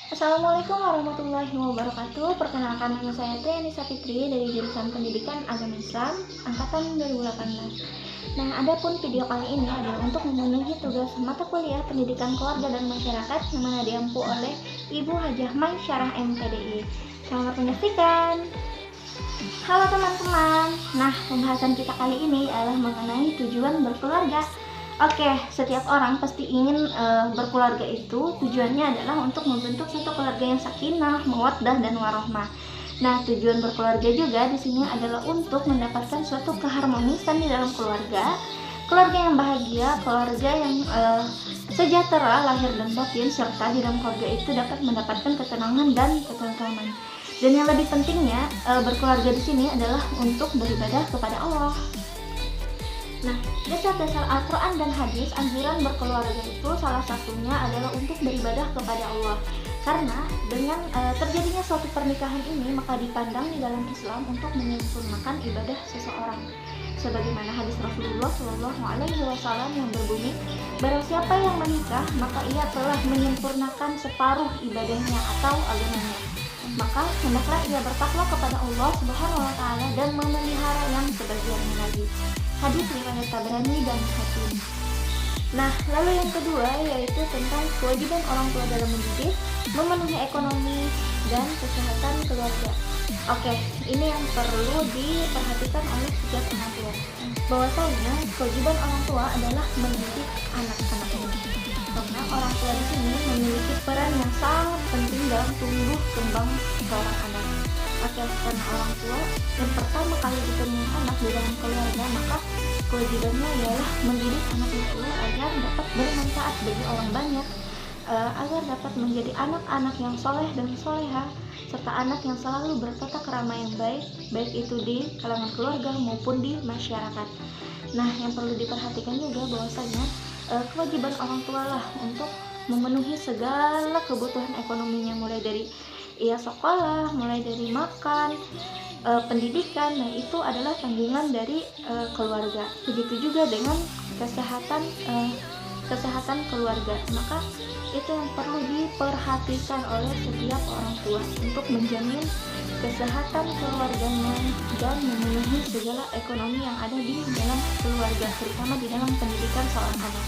Assalamualaikum warahmatullahi wabarakatuh. Perkenalkan, nama saya Trianisa Fitri dari jurusan Pendidikan Agama Islam angkatan 2018. Nah, adapun video kali ini adalah untuk memenuhi tugas mata kuliah Pendidikan Keluarga dan Masyarakat yang mana diampu oleh Ibu Hajah Maisyarah MPDI. Selamat menyaksikan. Halo teman-teman. Nah, pembahasan kita kali ini adalah mengenai tujuan berkeluarga. Oke, setiap orang pasti ingin berkeluarga itu tujuannya adalah untuk membentuk satu keluarga yang sakinah, mawaddah, dan warahmah. Nah, tujuan berkeluarga juga di sini adalah untuk mendapatkan suatu keharmonisan di dalam keluarga, keluarga yang bahagia, keluarga yang sejahtera lahir dan batin, serta di dalam keluarga itu dapat mendapatkan ketenangan dan ketentraman. Dan yang lebih pentingnya, berkeluarga di sini adalah untuk beribadah kepada Allah. Nah, dasar-dasar Al-Quran dan hadis anjuran berkeluarga itu salah satunya adalah untuk beribadah kepada Allah. Karena dengan terjadinya suatu pernikahan ini maka dipandang di dalam Islam untuk menyempurnakan ibadah seseorang. Sebagaimana hadis Rasulullah SAW yang berbunyi, barang siapa yang menikah maka ia telah menyempurnakan separuh ibadahnya atau agamanya. Maka hendaklah ia bertakwa kepada Allah Subhanahu wa Ta'ala dan memelihara yang sebagiannya lagi. Hadis riwayat Tabrani dan Hakim. Nah, lalu yang kedua yaitu tentang kewajiban orang tua dalam mendidik, memenuhi ekonomi dan kesehatan keluarga. Oke, ini yang perlu diperhatikan oleh setiap orang tua. Bahwasanya kewajiban orang tua adalah mendidik anak-anaknya. Karena orang tua di sini memiliki peran yang sangat penting dalam tumbuh kembang seorang anak. Oke, karena orang tua yang pertama kali ditemui anak di dalam keluarga, maka kewajibannya ialah mendidik anak itu agar dapat bermanfaat bagi orang banyak, agar dapat menjadi anak-anak yang soleh dan soleha, serta anak yang selalu bertata krama yang baik, baik itu di kalangan keluarga maupun di masyarakat. Nah, yang perlu diperhatikan juga bahwasanya kewajiban orang tua lah untuk memenuhi segala kebutuhan ekonominya, mulai dari ia sekolah, mulai dari makan, pendidikan. Nah, itu adalah tanggungan dari keluarga. Begitu juga dengan kesehatan keluarga. Maka itu yang perlu diperhatikan oleh setiap orang tua untuk menjamin kesehatan keluarganya dan memenuhi segala ekonomi yang ada di dalam keluarga, terutama di dalam pendidikan seorang anak.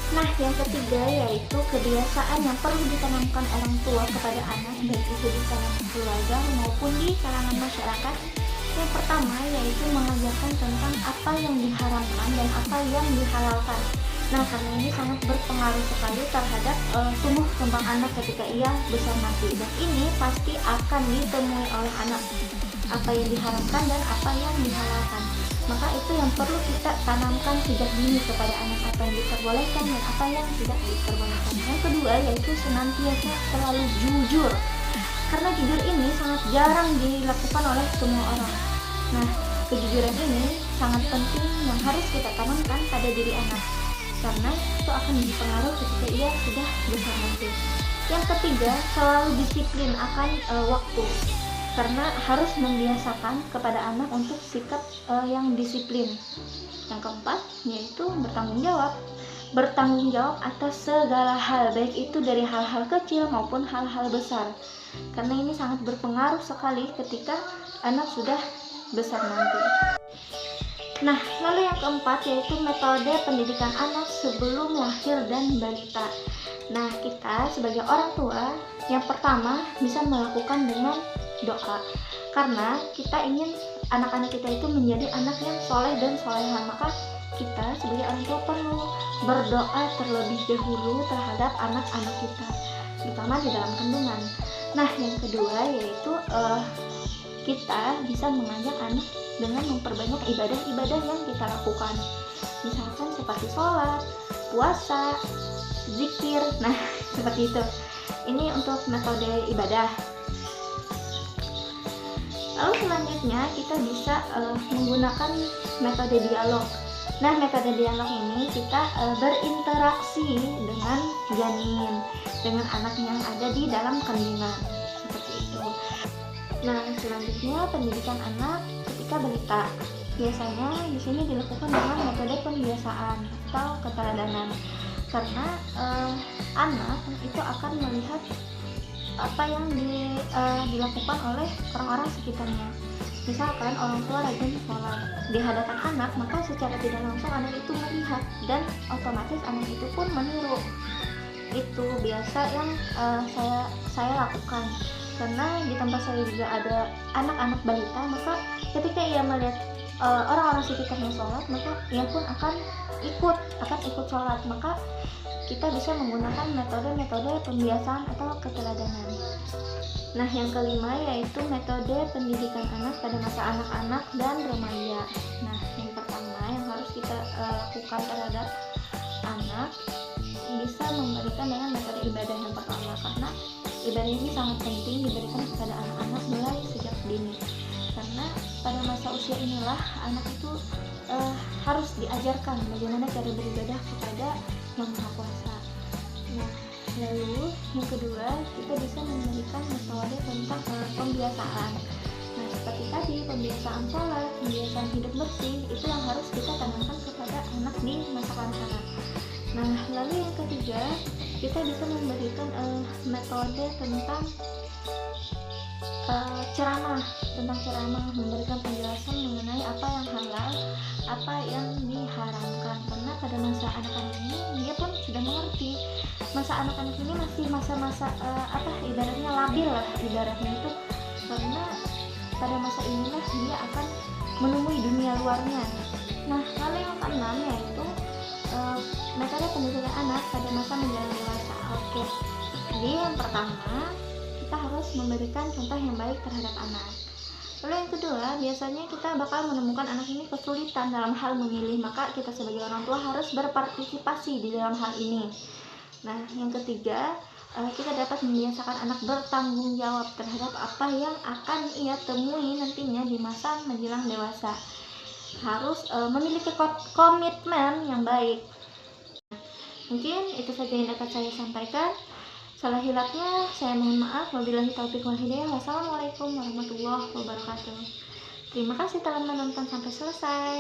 Nah, yang ketiga yaitu kebiasaan yang perlu ditanamkan orang tua kepada anak, baik itu di kalangan keluarga maupun di kalangan masyarakat. Yang pertama yaitu mengajarkan tentang apa yang diharamkan dan apa yang dihalalkan. Nah, karena ini sangat berpengaruh sekali terhadap tumbuh kembang anak ketika ia besar nanti. Dan ini pasti akan ditemui oleh anak, apa yang diharamkan dan apa yang dihalalkan. Maka itu yang perlu kita tanamkan sejak dini kepada anak, apa yang diperbolehkan dan apa yang tidak diperbolehkan. Yang kedua yaitu senantiasa selalu jujur, karena jujur ini sangat jarang dilakukan oleh semua orang. Nah, kejujuran ini sangat penting yang harus kita tanamkan pada diri anak, karena itu akan berpengaruh ketika ia sudah besar nanti. Yang ketiga, selalu disiplin akan waktu, karena harus membiasakan kepada anak untuk sikap yang disiplin. Yang keempat yaitu bertanggung jawab atas segala hal, baik itu dari hal-hal kecil maupun hal-hal besar, karena ini sangat berpengaruh sekali ketika anak sudah besar nanti. Nah, lalu yang keempat yaitu metode pendidikan anak sebelum lahir dan balita. Nah, kita sebagai orang tua yang pertama bisa melakukan dengan doa, karena kita ingin anak-anak kita itu menjadi anak yang soleh dan soleha. Maka kita sebagai orang tua perlu berdoa terlebih dahulu terhadap anak-anak kita, terutama di dalam kandungan. Nah, yang kedua yaitu kita bisa mengajak anak dengan memperbanyak ibadah-ibadah yang kita lakukan, misalkan seperti sholat, puasa, zikir. Nah, seperti itu. Ini untuk metode ibadah. Lalu selanjutnya kita bisa menggunakan metode dialog. Nah, metode dialog ini kita berinteraksi dengan janin, dengan anak yang ada di dalam kandungan, seperti itu. Nah, selanjutnya pendidikan anak ketika balita. Biasanya di sini dilakukan dengan metode pembiasaan atau keteladanan, karena anak itu akan melihat apa yang dilakukan oleh orang-orang sekitarnya. Misalkan orang tua rajin sholat di hadapan anak, maka secara tidak langsung anak itu melihat dan otomatis anak itu pun meniru. Itu biasa yang saya lakukan, karena di tempat saya juga ada anak-anak balita, maka ketika ia melihat orang-orang sekitarnya sholat, maka ia pun akan ikut sholat. Maka kita bisa menggunakan metode-metode pembiasaan atau keteladanan. Nah, yang kelima yaitu metode pendidikan anak pada masa anak-anak dan remaja. Nah, yang pertama yang harus kita lakukan terhadap anak, bisa memberikan dengan metode ibadah yang pertama, karena ibadah ini sangat penting diberikan kepada anak-anak mulai sejak dini, karena pada masa usia inilah anak itu harus diajarkan bagaimana cara beribadah kepada Yang Maha Kuasa. Nah, lalu yang kedua, kita bisa memberikan metode tentang pembiasaan. Nah, seperti tadi, pembiasaan sholat, pembiasaan hidup bersih, itu yang harus kita tanamkan kepada anak di masa kanak-kanak. Nah, lalu yang ketiga, kita bisa memberikan metode tentang ceramah, memberikan penjelasan mengenai apa yang halal, apa yang diharamkan, karena pada masa anak-anak ini dia pun sudah mengerti. Masa anak-anak ini masih masa-masa ibaratnya labil lah, ibaratnya itu, karena pada masa inilah dia akan menemui dunia luarnya. Nah, lalu yang keenam yaitu metode pendidikan anak pada masa menjelang dewasa. Oke, jadi yang pertama, kita harus memberikan contoh yang baik terhadap anak. Lalu yang kedua, biasanya kita bakal menemukan anak ini kesulitan dalam hal memilih, maka kita sebagai orang tua harus berpartisipasi di dalam hal ini. Nah, yang ketiga, kita dapat membiasakan anak bertanggung jawab terhadap apa yang akan ia temui nantinya di masa menjelang dewasa. Harus memiliki komitmen yang baik. Mungkin itu saja yang dapat saya sampaikan. Salah hilapnya saya mohon maaf. Wabillahi taufiq wal hidayah. Wassalamualaikum warahmatullahi wabarakatuh. Terima kasih telah menonton sampai selesai.